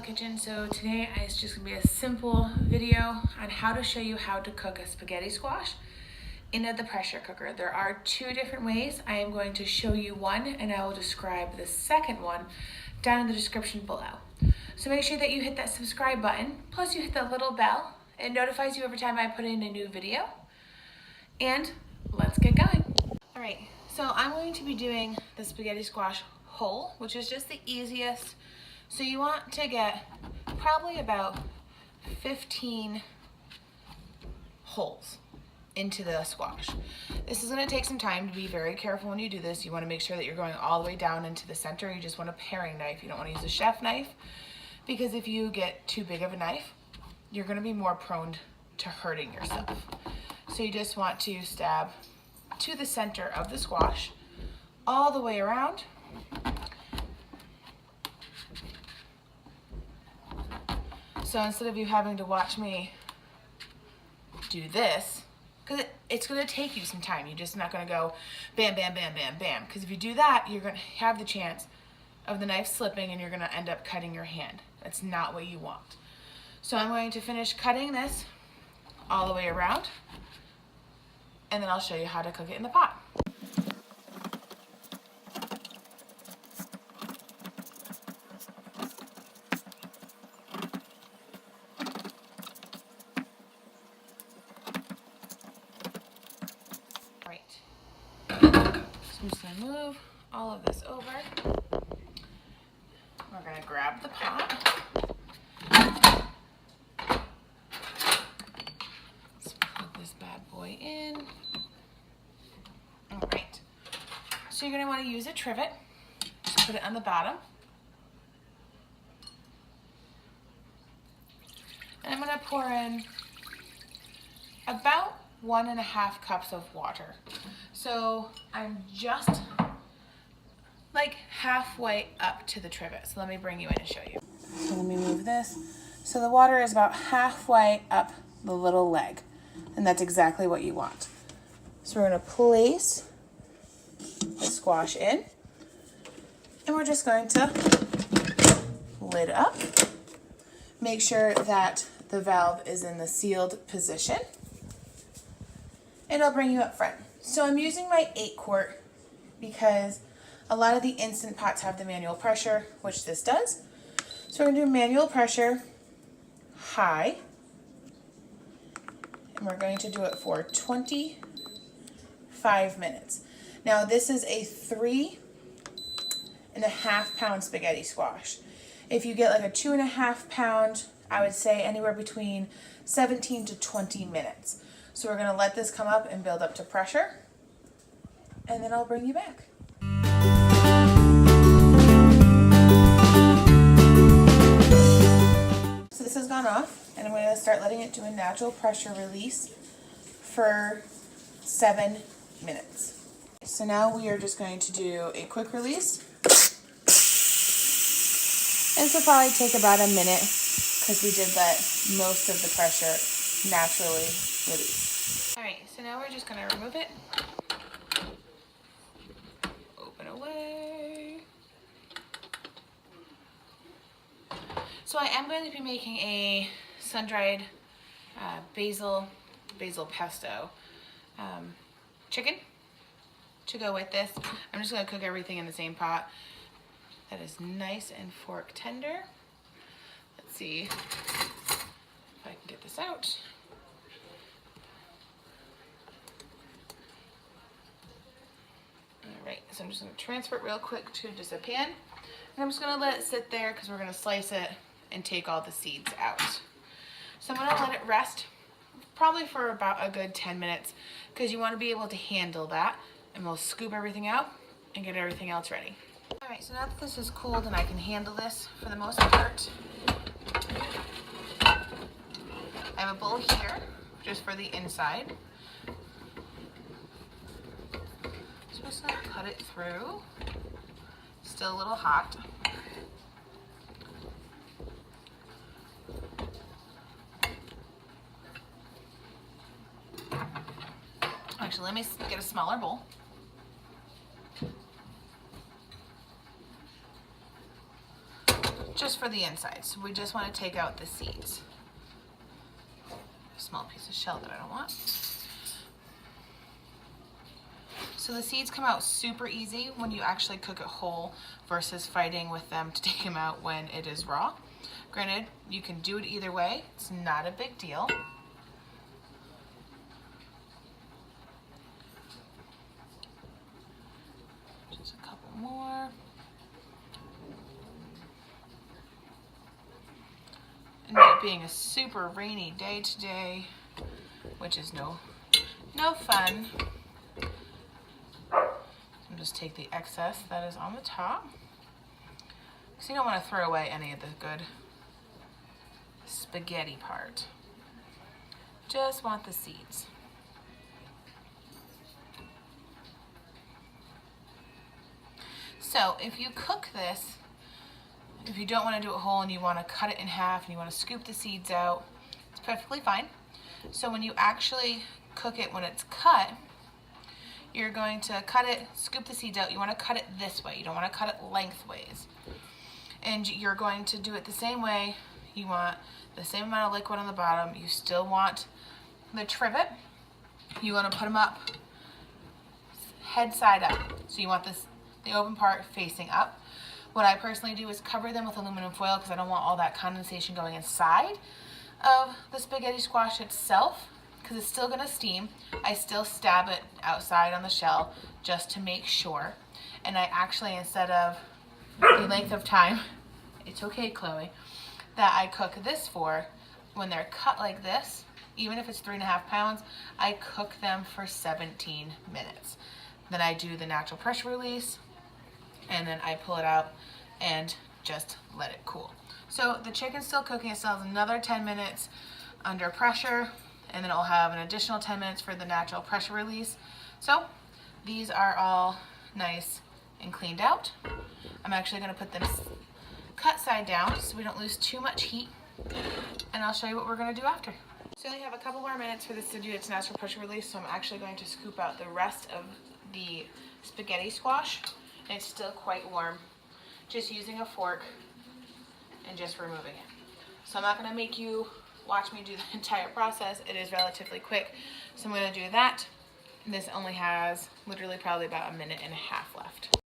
Kitchen. So today it's just gonna be a simple video on how to show you how to cook a spaghetti squash in the pressure cooker. There are two different ways. I am going to show you one and I will describe the second one down in the description below. So make sure that you hit that subscribe button, plus you hit that little bell. It notifies you every time I put in a new video. And let's get going. All right, so I'm going to be doing the spaghetti squash whole, which is just the easiest. So you want to get probably about 15 holes into the squash. This is going to take some time. To be very careful when you do this. You want to make sure that you're going all the way down into the center. You just want a paring knife. You don't want to use a chef knife, because if you get too big of a knife, you're going to be more prone to hurting yourself. So you just want to stab to the center of the squash all the way around. So instead of you having to watch me do this, because it's going to take you some time. You're just not going to go bam, bam, bam, bam, bam. Because if you do that, you're going to have the chance of the knife slipping and you're going to end up cutting your hand. That's not what you want. So I'm going to finish cutting this all the way around, and then I'll show you how to cook it in the pot. I'm just going to move all of this over. We're going to grab the pot. Let's plug this bad boy in. All right. So you're going to want to use a trivet. Just put it on the bottom. And I'm going to pour in about 1.5 cups of water. So I'm just like halfway up to the trivet. So let me bring you in and show you. So let me move this. So the water is about halfway up the little leg, and that's exactly what you want. So we're going to place the squash in, and we're just going to lid up. Make sure that the valve is in the sealed position, and I'll bring you up front. So I'm using my 8-quart because a lot of the instant pots have the manual pressure, which this does. So we're going to do manual pressure high, and we're going to do it for 25 minutes. Now this is a 3.5 pound spaghetti squash. If you get like a 2.5 pound, I would say anywhere between 17 to 20 minutes. So we're going to let this come up and build up to pressure, and then I'll bring you back. So this has gone off, and I'm going to start letting it do a natural pressure release for 7 minutes. So now we are just going to do a quick release. And this will probably take about a minute because we did let most of the pressure naturally release. Alright, so now we're just going to remove it. Open away. So I am going to be making a sun-dried basil pesto chicken to go with this. I'm just going to cook everything in the same pot. That is nice and fork tender. Let's see if I can get this out. Alright, so I'm just going to transfer it real quick to just a pan. And I'm just going to let it sit there because we're going to slice it and take all the seeds out. So I'm going to let it rest probably for about a good 10 minutes because you want to be able to handle that. And we'll scoop everything out and get everything else ready. Alright, so now that this is cooled and I can handle this for the most part, I have a bowl here just for the inside. So I'm just going to cut it through. Still a little hot. Actually, let me get a smaller bowl. just for the inside. So we just want to take out the seeds. A small piece of shell that I don't want. So the seeds come out super easy when you actually cook it whole versus fighting with them to take them out when it is raw. Granted, you can do it either way. It's not a big deal. Just a couple more. And it being a super rainy day today, which is no fun. And just take the excess that is on the top. So you don't want to throw away any of the good spaghetti part. Just want the seeds. So if you cook this, if you don't want to do it whole and you want to cut it in half and you want to scoop the seeds out, it's perfectly fine. So when you actually cook it when it's cut, you're going to cut it, scoop the seeds out. You want to cut it this way. You don't want to cut it lengthways. And you're going to do it the same way. You want the same amount of liquid on the bottom. You still want the trivet. You want to put them up head side up. So you want the open part facing up. What I personally do is cover them with aluminum foil because I don't want all that condensation going inside of the spaghetti squash itself, because it's still gonna steam. I still stab it outside on the shell just to make sure. And I actually, instead of the length of time, it's okay, Chloe, that I cook this for, when they're cut like this, even if it's 3.5 pounds, I cook them for 17 minutes. Then I do the natural pressure release, and then I pull it out and just let it cool. So the chicken's still cooking. It still has another 10 minutes under pressure, and then it'll have an additional 10 minutes for the natural pressure release. So these are all nice and cleaned out. I'm actually gonna put them cut side down so we don't lose too much heat, and I'll show you what we're gonna do after. So I only have a couple more minutes for this to do its natural pressure release, so I'm actually going to scoop out the rest of the spaghetti squash. And it's still quite warm. Just using a fork and just removing it. So I'm not gonna make you watch me do the entire process. It is relatively quick. So I'm gonna do that. This only has literally probably about 1.5 minutes left.